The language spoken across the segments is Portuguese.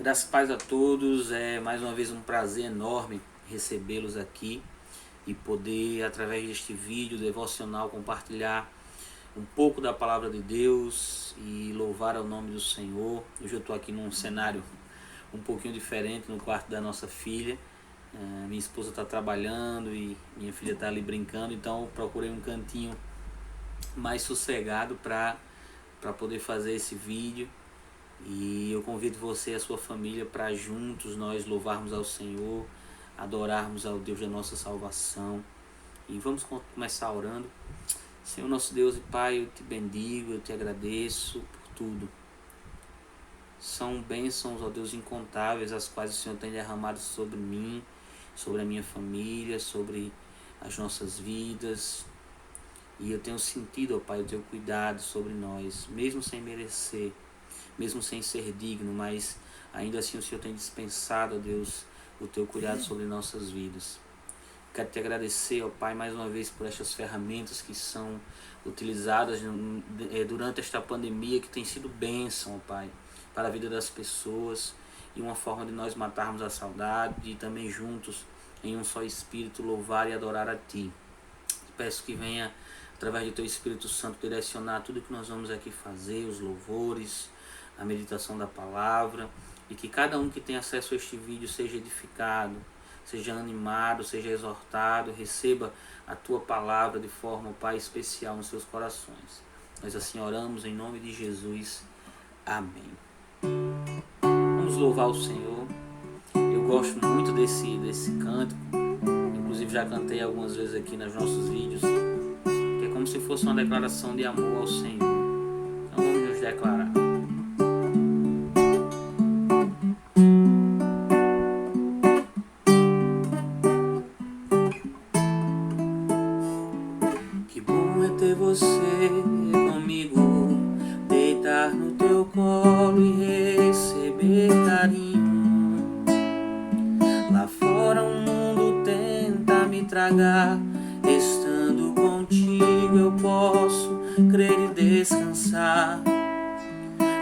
Graças e paz a todos, é mais uma vez um prazer enorme recebê-los aqui e poder, através deste vídeo devocional, compartilhar um pouco da palavra de Deus e louvar ao nome do Senhor. Hoje eu estou aqui num cenário um pouquinho diferente, no quarto da nossa filha. Minha esposa está trabalhando e minha filha está ali brincando, então eu procurei um cantinho mais sossegado para poder fazer esse vídeo. E eu convido você e a sua família para juntos nós louvarmos ao Senhor, adorarmos ao Deus da nossa salvação. E vamos começar orando. Senhor nosso Deus e Pai, eu te bendigo, eu te agradeço por tudo. São bênçãos, ó Deus, incontáveis, as quais o Senhor tem derramado sobre mim, sobre a minha família, sobre as nossas vidas. E eu tenho sentido, ó Pai, o teu cuidado sobre nós, mesmo sem merecer, mesmo sem ser digno, mas ainda assim o Senhor tem dispensado, ó Deus, o teu cuidado sobre nossas vidas. Quero te agradecer, ó Pai, mais uma vez por estas ferramentas que são utilizadas durante esta pandemia, que tem sido bênção, ó Pai, para a vida das pessoas e uma forma de nós matarmos a saudade e também juntos, em um só Espírito, louvar e adorar a Ti. Peço que venha, através do Teu Espírito Santo, direcionar tudo que nós vamos aqui fazer, os louvores, a meditação da palavra, e que cada um que tem acesso a este vídeo seja edificado, seja animado, seja exortado, receba a Tua palavra de forma, Pai, especial nos seus corações. Nós assim oramos em nome de Jesus. Amém. Vamos louvar o Senhor. Eu gosto muito desse cântico, inclusive já cantei algumas vezes aqui nos nossos vídeos, que é como se fosse uma declaração de amor ao Senhor. Então vamos nos declarar. Que bom é ter você comigo, deitar no teu colo e receber carinho. Lá fora o mundo tenta me tragar, estando contigo eu posso crer e descansar.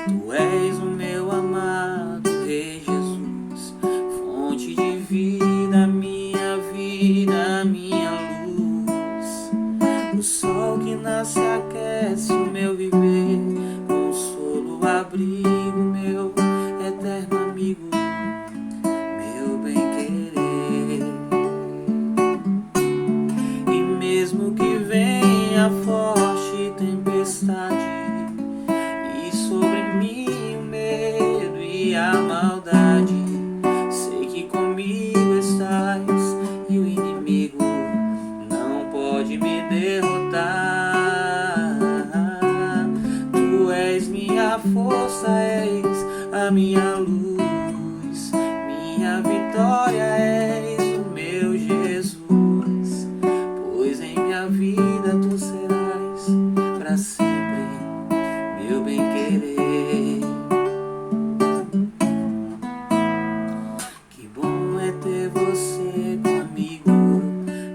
Tu és o meu amado Rei Jesus, fonte de vida, minha luz. O sol que nasce aquece o meu viver, consolo, abrigo, meu eterno amigo, meu bem-querer. E mesmo que venha forte tempestade, e sobre mim o medo e a maldade, sei que comigo estás e o inimigo não pode me derrotar. Tu és minha força, és a minha luz, minha vitória, és o meu Jesus, pois em minha vida tu serás para sempre meu bem-querer. Que bom é ter você comigo,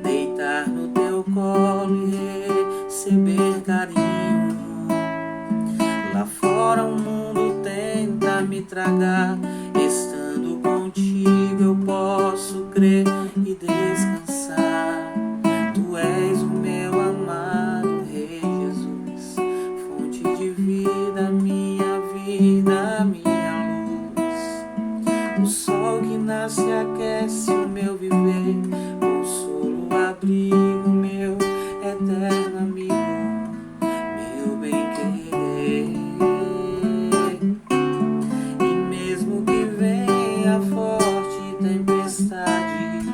deitar no teu colo e receber carinho. Lá fora o mundo tenta me tragar, estando contigo eu posso crer e descansar. Tu és o meu amado Rei Jesus, fonte de vida, minha luz. O sol que nasce aquece o meu viver, consolo, abrigo, meu eterno amigo, meu bem-querer. E mesmo que venha forte tempestade,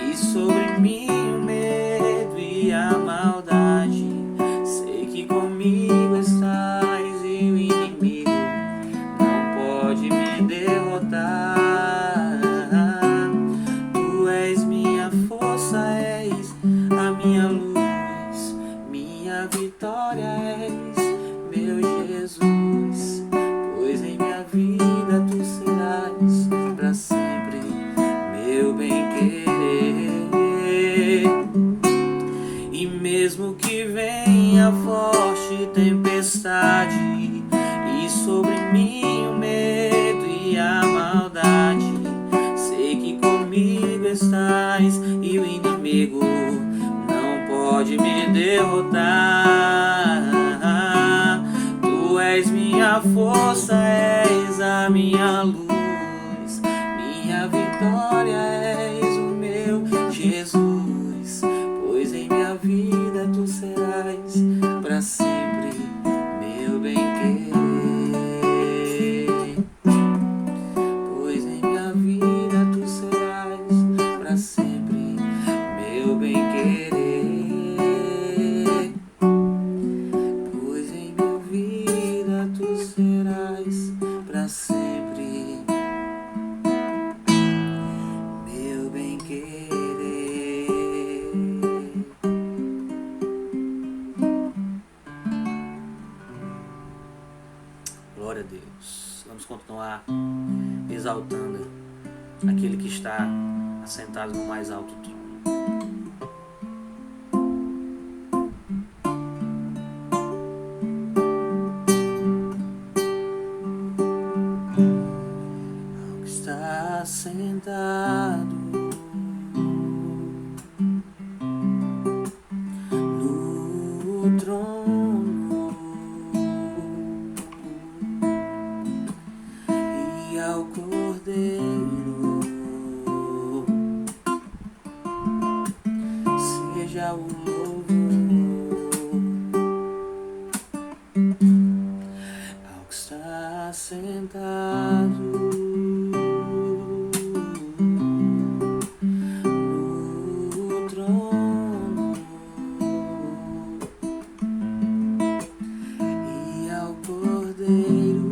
e sobre mim o medo e a maldade, sei que comigo estás e o inimigo não pode me derrotar. Tu és minha força, és a minha luz, minha vitória, és meu Jesus, pois em minha vida tu serás para sempre meu bem-querer. E mesmo que venha forte tempestade, e sobre mim o medo e a maldade, derrotar. Tu és minha força, és a minha luz, minha vitória, és o meu Jesus. Pois em minha vida tu serás para sempre meu bem-querer. Pois em minha vida tu serás para sempre meu bem-querer. Pois em minha vida tu serás para sempre meu bem-querer. Glória a Deus. Vamos continuar exaltando aquele que está assentado no mais alto trono. Ao que está sentado no trono e ao Cordeiro seja o louvor. Ao que está sentado no trono e ao Cordeiro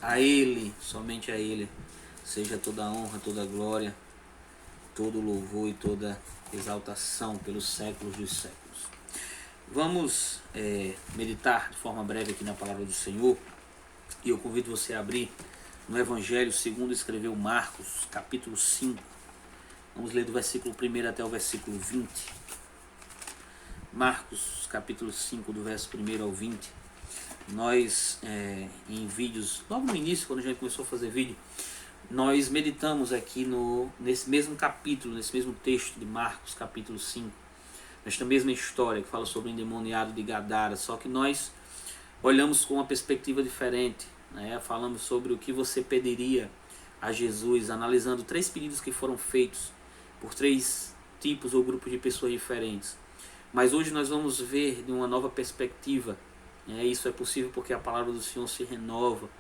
A Ele, somente a Ele, seja toda a honra, toda a glória, todo louvor e toda exaltação pelos séculos dos séculos. Vamos meditar de forma breve aqui na palavra do Senhor. E eu convido você a abrir no Evangelho segundo escreveu Marcos, capítulo 5. Vamos ler do versículo 1 até o versículo 20. Marcos, capítulo 5, do verso 1 ao 20. Nós, em vídeos, logo no início, quando a gente começou a fazer vídeo, nós meditamos aqui nesse mesmo capítulo, nesse mesmo texto de Marcos, capítulo 5, nesta mesma história que fala sobre o endemoniado de Gadara, só que nós olhamos com uma perspectiva diferente, né? Falamos sobre o que você pediria a Jesus, analisando 3 pedidos que foram feitos por 3 tipos ou grupos de pessoas diferentes. Mas hoje nós vamos ver de uma nova perspectiva. Isso é possível porque a palavra do Senhor se renova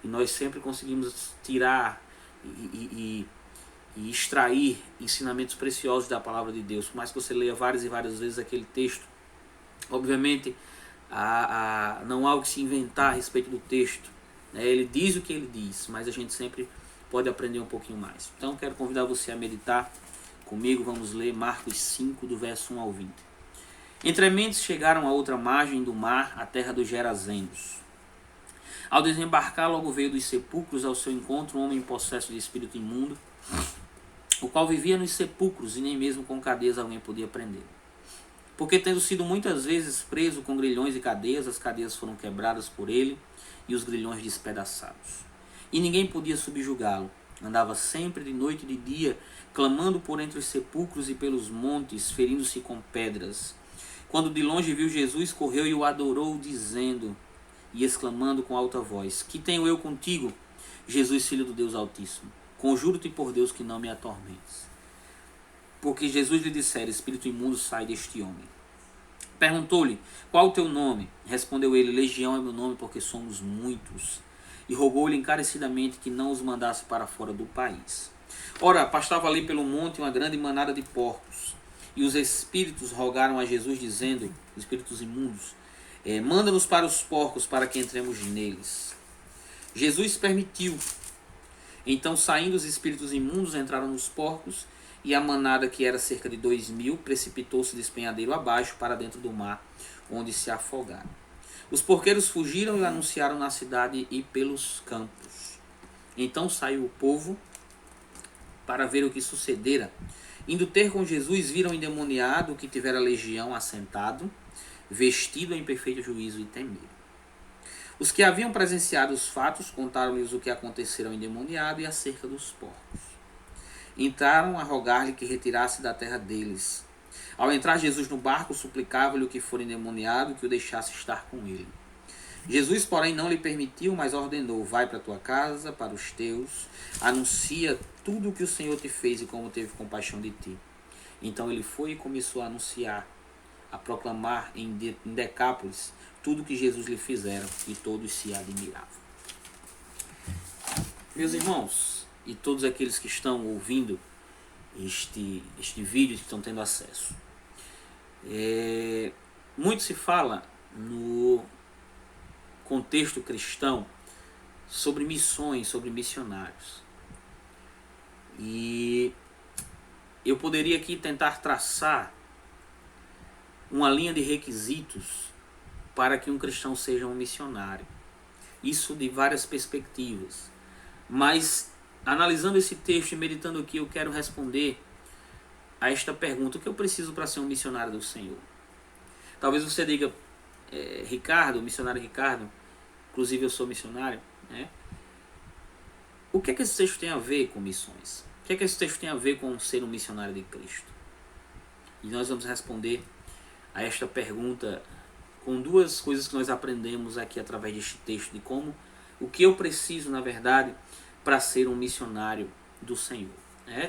e nós sempre conseguimos tirar e extrair ensinamentos preciosos da palavra de Deus. Por mais que você leia várias e várias vezes aquele texto, obviamente não há o que se inventar a respeito do texto. Ele diz o que ele diz, mas a gente sempre pode aprender um pouquinho mais. Então quero convidar você a meditar comigo. Vamos ler Marcos 5, do verso 1 ao 20. Entrementes chegaram à outra margem do mar, a terra dos Gerazenos. Ao desembarcar, logo veio dos sepulcros ao seu encontro um homem possesso de espírito imundo, o qual vivia nos sepulcros e nem mesmo com cadeias alguém podia prender. Porque tendo sido muitas vezes preso com grilhões e cadeias, as cadeias foram quebradas por ele e os grilhões despedaçados. E ninguém podia subjugá-lo. Andava sempre de noite e de dia, clamando por entre os sepulcros e pelos montes, ferindo-se com pedras. Quando de longe viu Jesus, correu e o adorou, dizendo e exclamando com alta voz: Que tenho eu contigo, Jesus, Filho do Deus Altíssimo? Conjuro-te por Deus que não me atormentes. Porque Jesus lhe dissera: Espírito imundo, sai deste homem. Perguntou-lhe: Qual o teu nome? Respondeu ele: Legião é meu nome, porque somos muitos. E rogou-lhe encarecidamente que não os mandasse para fora do país. Ora, pastava ali pelo monte uma grande manada de porcos. E os espíritos rogaram a Jesus, dizendo, espíritos imundos, manda-nos para os porcos, para que entremos neles. Jesus permitiu. Então, saindo os espíritos imundos, entraram nos porcos, e a manada, que era cerca de 2.000, precipitou-se de despenhadeiro abaixo para dentro do mar, onde se afogaram. Os porqueiros fugiram e o anunciaram na cidade e pelos campos. Então saiu o povo para ver o que sucedera. Indo ter com Jesus, viram o endemoniado que tivera legião assentado, vestido em perfeito juízo, e temeram. Os que haviam presenciado os fatos contaram-lhes o que acontecera ao endemoniado e acerca dos porcos. Entraram a rogar-lhe que retirasse da terra deles. Ao entrar Jesus no barco, suplicava-lhe o que for endemoniado que o deixasse estar com ele. Jesus, porém, não lhe permitiu, mas ordenou: vai para a tua casa, para os teus, anuncia tudo o que o Senhor te fez e como teve compaixão de ti. Então ele foi e começou a anunciar, a proclamar em Decápolis tudo o que Jesus lhe fizera, e todos se admiravam. Meus irmãos, e todos aqueles que estão ouvindo este vídeo, que estão tendo acesso, muito se fala no contexto cristão sobre missões, sobre missionários. E eu poderia aqui tentar traçar uma linha de requisitos para que um cristão seja um missionário. Isso de várias perspectivas. Mas, analisando esse texto e meditando aqui, eu quero responder a esta pergunta: o que eu preciso para ser um missionário do Senhor? Talvez você diga, Ricardo, missionário Ricardo, inclusive eu sou missionário, né? O que é que esse texto tem a ver com missões? O que é que esse texto tem a ver com ser um missionário de Cristo? E nós vamos responder a esta pergunta com 2 coisas que nós aprendemos aqui através deste texto, de como, o que eu preciso, na verdade, para ser um missionário do Senhor.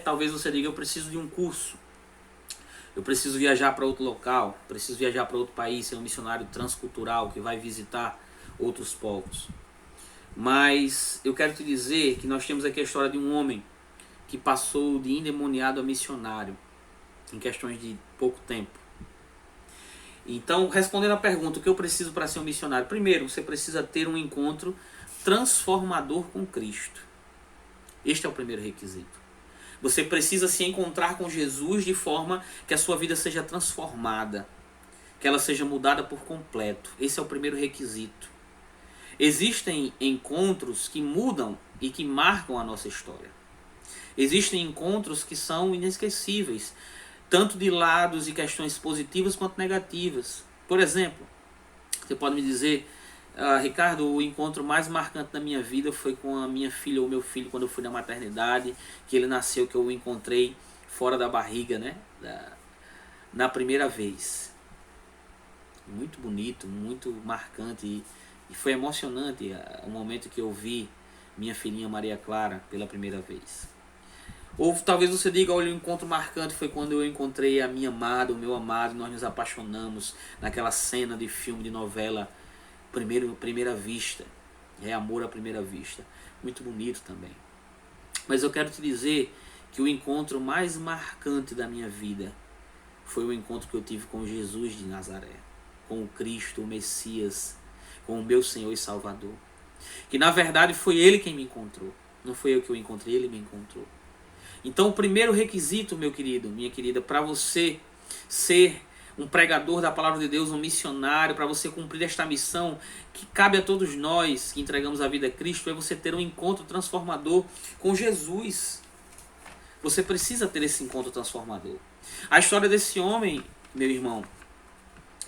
Talvez você diga: eu preciso de um curso, eu preciso viajar para outro local, preciso viajar para outro país, ser um missionário transcultural que vai visitar outros povos. Mas eu quero te dizer que nós temos aqui a história de um homem que passou de endemoniado a missionário em questões de pouco tempo. Então, respondendo à pergunta: o que eu preciso para ser um missionário? Primeiro, você precisa ter um encontro transformador com Cristo. Este é o primeiro requisito. Você precisa se encontrar com Jesus de forma que a sua vida seja transformada, que ela seja mudada por completo. Esse é o primeiro requisito. Existem encontros que mudam e que marcam a nossa história. Existem encontros que são inesquecíveis, tanto de lados e questões positivas quanto negativas. Por exemplo, você pode me dizer, Ricardo, o encontro mais marcante da minha vida foi com a minha filha ou meu filho quando eu fui na maternidade, que ele nasceu, que eu o encontrei fora da barriga, né? Na primeira vez. Muito bonito, muito marcante e foi emocionante o momento que eu vi minha filhinha Maria Clara pela primeira vez. Ou talvez você diga, olha, o encontro marcante foi quando eu encontrei a minha amada, o meu amado, e nós nos apaixonamos naquela cena de filme, de novela, primeira vista. É amor à primeira vista. Muito bonito também. Mas eu quero te dizer que o encontro mais marcante da minha vida foi o encontro que eu tive com Jesus de Nazaré, com o Cristo, o Messias, com o meu Senhor e Salvador. Que na verdade foi Ele quem me encontrou. Não foi eu que o encontrei, Ele me encontrou. Então o primeiro requisito, meu querido, minha querida, para você ser um pregador da palavra de Deus, um missionário, para você cumprir esta missão que cabe a todos nós que entregamos a vida a Cristo, é você ter um encontro transformador com Jesus. Você precisa ter esse encontro transformador. A história desse homem, meu irmão,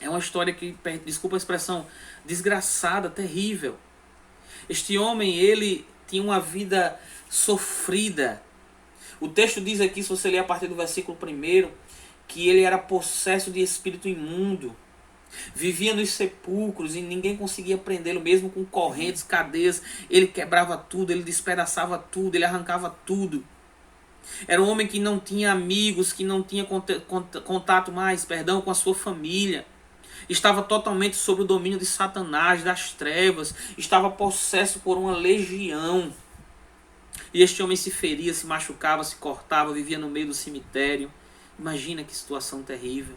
é uma história que, desculpa a expressão, desgraçada, terrível. Este homem, ele tinha uma vida sofrida. O texto diz aqui, se você ler a partir do versículo 1, que ele era possesso de espírito imundo. Vivia nos sepulcros e ninguém conseguia prendê-lo, mesmo com correntes, cadeias. Ele quebrava tudo, ele despedaçava tudo, ele arrancava tudo. Era um homem que não tinha amigos, que não tinha contato mais, com a sua família. Estava totalmente sob o domínio de Satanás, das trevas. Estava possesso por uma legião. E este homem se feria, se machucava, se cortava, vivia no meio do cemitério. Imagina que situação terrível.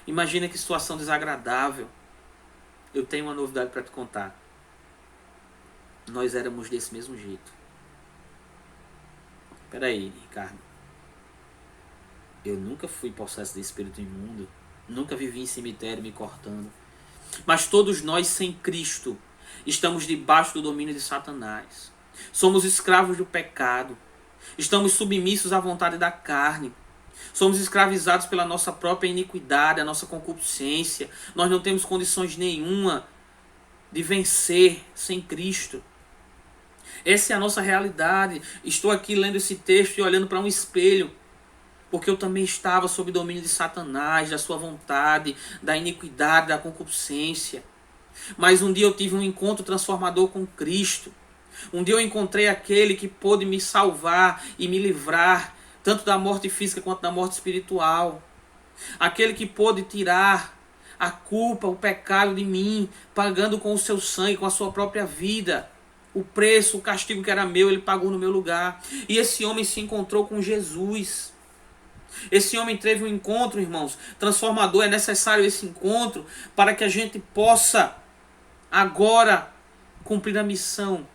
Imagina que situação desagradável. Eu tenho uma novidade para te contar. Nós éramos desse mesmo jeito. Espera aí, Ricardo. Eu nunca fui possesso de espírito imundo. Nunca vivi em cemitério me cortando. Mas todos nós, sem Cristo, estamos debaixo do domínio de Satanás. Somos escravos do pecado. Estamos submissos à vontade da carne. Somos escravizados pela nossa própria iniquidade, a nossa concupiscência. Nós não temos condições nenhuma de vencer sem Cristo. Essa é a nossa realidade. Estou aqui lendo esse texto e olhando para um espelho, porque eu também estava sob domínio de Satanás, da sua vontade, da iniquidade, da concupiscência. Mas um dia eu tive um encontro transformador com Cristo. Um dia eu encontrei aquele que pôde me salvar e me livrar, tanto da morte física quanto da morte espiritual. Aquele que pôde tirar a culpa, o pecado de mim, pagando com o seu sangue, com a sua própria vida. O preço, o castigo que era meu, ele pagou no meu lugar. E esse homem se encontrou com Jesus. Esse homem teve um encontro, irmãos, transformador. É necessário esse encontro para que a gente possa agora cumprir a missão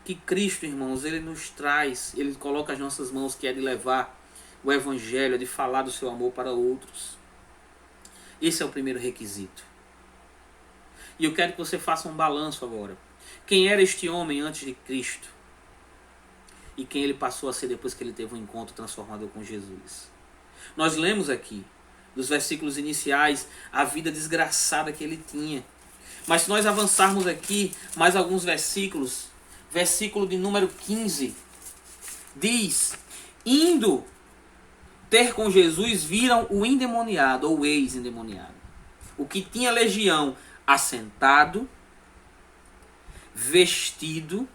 que Cristo, irmãos, ele nos traz. Ele coloca as nossas mãos, que é de levar o evangelho, é de falar do seu amor para outros. Esse é o primeiro requisito. E eu quero que você faça um balanço agora. Quem era este homem antes de Cristo? E quem ele passou a ser depois que ele teve um encontro transformador com Jesus? Nós lemos aqui, dos versículos iniciais, a vida desgraçada que ele tinha. Mas se nós avançarmos aqui mais alguns versículos, versículo de número 15, diz: indo ter com Jesus, viram o endemoniado, ou ex-endemoniado, o que tinha legião, assentado, vestido,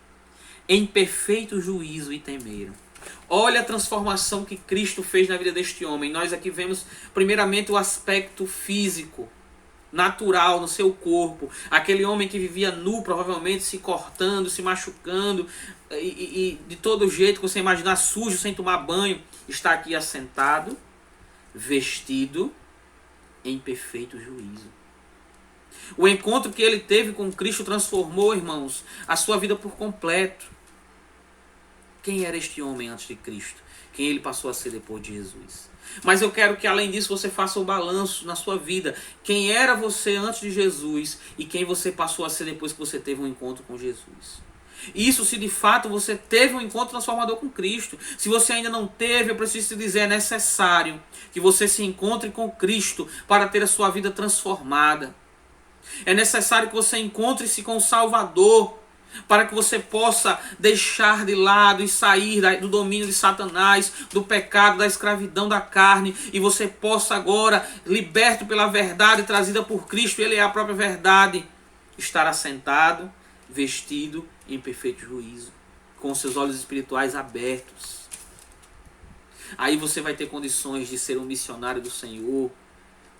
em perfeito juízo, e temeram. Olha a transformação que Cristo fez na vida deste homem. Nós aqui vemos primeiramente o aspecto físico, natural no seu corpo. Aquele homem que vivia nu, provavelmente se cortando, se machucando, e de todo jeito que você imaginar, sujo, sem tomar banho, está aqui assentado, vestido, em perfeito juízo. O encontro que ele teve com Cristo transformou, irmãos, a sua vida por completo. Quem era este homem antes de Cristo? Quem ele passou a ser depois de Jesus? Mas eu quero que além disso você faça um balanço na sua vida. Quem era você antes de Jesus e quem você passou a ser depois que você teve um encontro com Jesus. Isso se de fato você teve um encontro transformador com Cristo. Se você ainda não teve, eu preciso te dizer, é necessário que você se encontre com Cristo para ter a sua vida transformada. É necessário que você encontre-se com o Salvador para que você possa deixar de lado e sair do domínio de Satanás, do pecado, da escravidão da carne, e você possa agora, liberto pela verdade trazida por Cristo, Ele é a própria verdade, estar assentado, vestido em perfeito juízo, com seus olhos espirituais abertos. Aí você vai ter condições de ser um missionário do Senhor,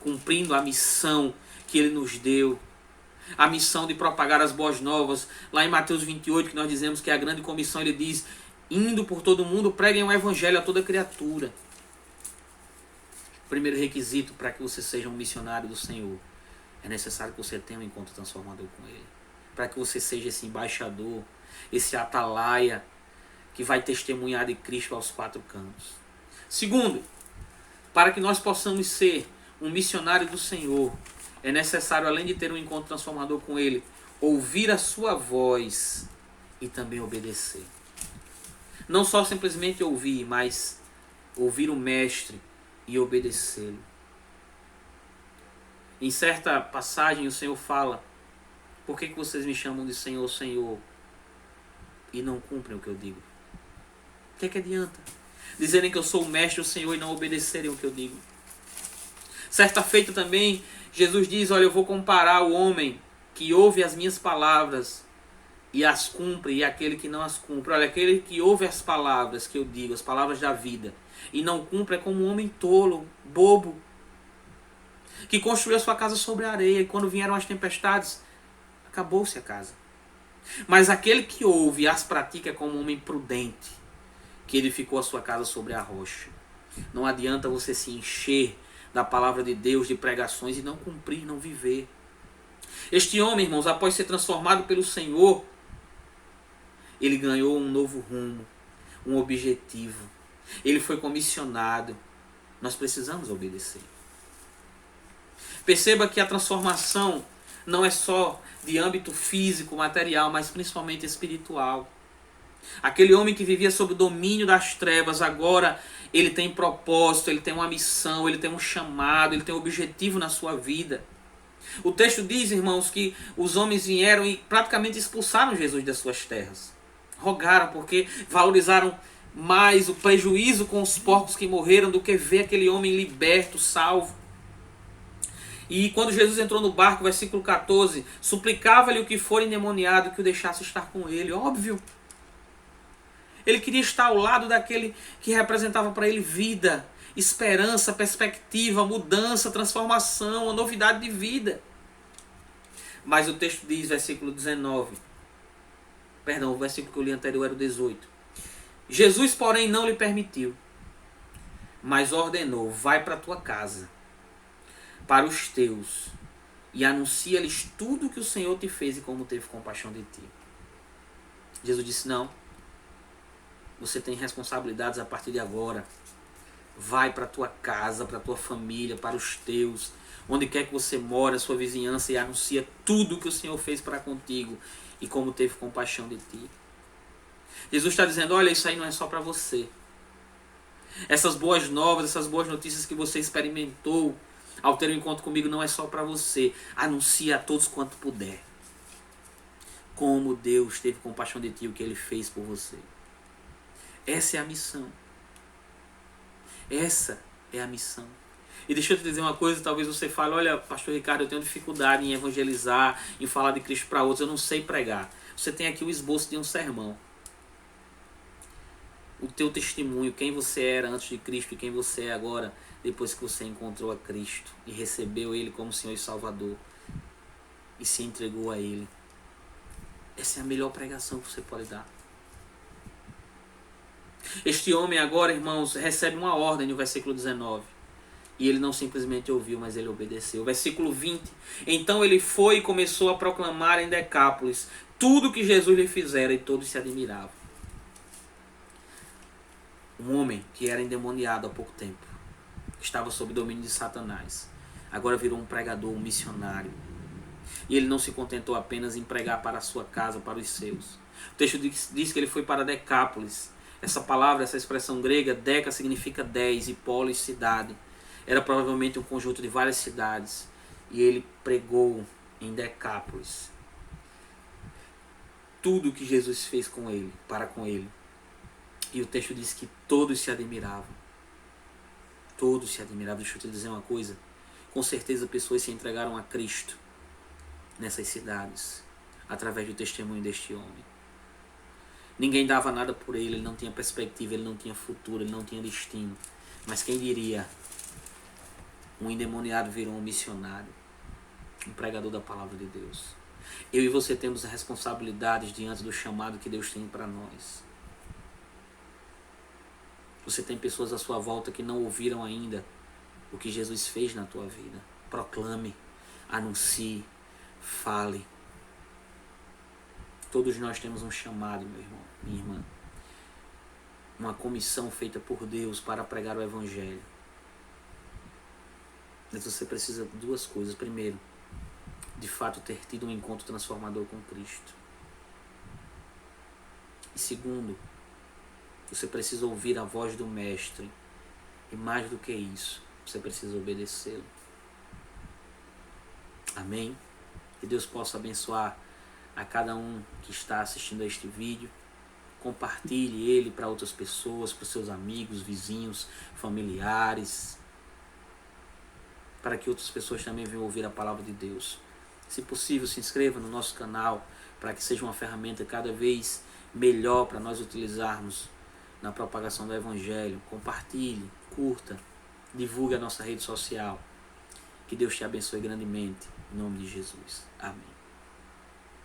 cumprindo a missão que Ele nos deu. A missão de propagar as boas novas. Lá em Mateus 28, que nós dizemos que é a grande comissão, ele diz: indo por todo mundo, preguem o evangelho a toda criatura. O primeiro requisito para que você seja um missionário do Senhor, é necessário que você tenha um encontro transformador com Ele. Para que você seja esse embaixador, esse atalaia, que vai testemunhar de Cristo aos quatro cantos. Segundo, para que nós possamos ser um missionário do Senhor, é necessário, além de ter um encontro transformador com Ele, ouvir a sua voz e também obedecer. Não só simplesmente ouvir, mas ouvir o Mestre e obedecê-lo. Em certa passagem o Senhor fala: por que vocês me chamam de Senhor, Senhor, e não cumprem o que eu digo? O que é que adianta? Dizerem que eu sou o Mestre, o Senhor, e não obedecerem o que eu digo. Certa feita também, Jesus diz: olha, eu vou comparar o homem que ouve as minhas palavras e as cumpre, e aquele que não as cumpre. Olha, aquele que ouve as palavras que eu digo, as palavras da vida, e não cumpre, é como um homem tolo, bobo, que construiu a sua casa sobre a areia, e quando vieram as tempestades, acabou-se a casa. Mas aquele que ouve e as pratica é como um homem prudente, que edificou a sua casa sobre a rocha. Não adianta você se encher da palavra de Deus, de pregações, e não cumprir, não viver. Este homem, irmãos, após ser transformado pelo Senhor, ele ganhou um novo rumo, um objetivo. Ele foi comissionado. Nós precisamos obedecer. Perceba que a transformação não é só de âmbito físico, material, mas principalmente espiritual. Aquele homem que vivia sob o domínio das trevas, agora ele tem propósito, ele tem uma missão, ele tem um chamado, ele tem um objetivo na sua vida. O texto diz, irmãos, que os homens vieram e praticamente expulsaram Jesus das suas terras. Rogaram porque valorizaram mais o prejuízo com os porcos que morreram do que ver aquele homem liberto, salvo. E quando Jesus entrou no barco, versículo 14, suplicava-lhe o que for endemoniado que o deixasse estar com ele. Óbvio. Ele queria estar ao lado daquele que representava para ele vida, esperança, perspectiva, mudança, transformação, uma novidade de vida. Mas o texto diz, versículo 19, perdão, o versículo que eu li anterior era o 18. Jesus, porém, não lhe permitiu, mas ordenou: vai para a tua casa, para os teus, e anuncia-lhes tudo o que o Senhor te fez e como teve compaixão de ti. Jesus disse: não, você tem responsabilidades a partir de agora. Vai para a tua casa, para a tua família, para os teus, onde quer que você mora, a sua vizinhança, e anuncia tudo o que o Senhor fez para contigo e como teve compaixão de ti. Jesus está dizendo: olha, isso aí não é só para você. Essas boas novas, essas boas notícias que você experimentou ao ter um encontro comigo não é só para você. Anuncia a todos quanto puder como Deus teve compaixão de ti e o que Ele fez por você. Essa é a missão. Essa é a missão. E deixa eu te dizer uma coisa, talvez você fale: olha, pastor Ricardo, eu tenho dificuldade em evangelizar, em falar de Cristo para outros, eu não sei pregar. Você tem aqui o esboço de um sermão. O teu testemunho, quem você era antes de Cristo e quem você é agora, depois que você encontrou a Cristo e recebeu Ele como Senhor e Salvador e se entregou a Ele. Essa é a melhor pregação que você pode dar. Este homem agora, irmãos, recebe uma ordem no versículo 19. E ele não simplesmente ouviu, mas ele obedeceu. Versículo 20. Então ele foi e começou a proclamar em Decápolis tudo que Jesus lhe fizera, e todos se admiravam. Um homem que era endemoniado há pouco tempo, estava sob domínio de Satanás, agora virou um pregador, um missionário. E ele não se contentou apenas em pregar para a sua casa, para os seus. O texto diz que ele foi para Decápolis. Essa palavra, essa expressão grega, deca, significa 10 e polis, cidade. Era provavelmente um conjunto de várias cidades. E ele pregou em Decápolis tudo que Jesus fez com ele, para com ele. E o texto diz que todos se admiravam. Todos se admiravam. Deixa eu te dizer uma coisa. Com certeza pessoas se entregaram a Cristo nessas cidades, através do testemunho deste homem. Ninguém dava nada por ele, ele não tinha perspectiva, ele não tinha futuro, ele não tinha destino. Mas quem diria, um endemoniado virou um missionário, um pregador da palavra de Deus. Eu e você temos responsabilidades diante do chamado que Deus tem para nós. Você tem pessoas à sua volta que não ouviram ainda o que Jesus fez na tua vida. Proclame, anuncie, fale. Todos nós temos um chamado, meu irmão, minha irmã. Uma comissão feita por Deus para pregar o Evangelho. Mas você precisa de duas coisas. Primeiro, de fato ter tido um encontro transformador com Cristo. E segundo, você precisa ouvir a voz do Mestre. E mais do que isso, você precisa obedecê-lo. Amém? Que Deus possa abençoar a cada um que está assistindo a este vídeo. Compartilhe ele para outras pessoas, para os seus amigos, vizinhos, familiares, para que outras pessoas também venham ouvir a palavra de Deus. Se possível, se inscreva no nosso canal, para que seja uma ferramenta cada vez melhor para nós utilizarmos na propagação do Evangelho. Compartilhe, curta, divulgue a nossa rede social. Que Deus te abençoe grandemente. Em nome de Jesus. Amém.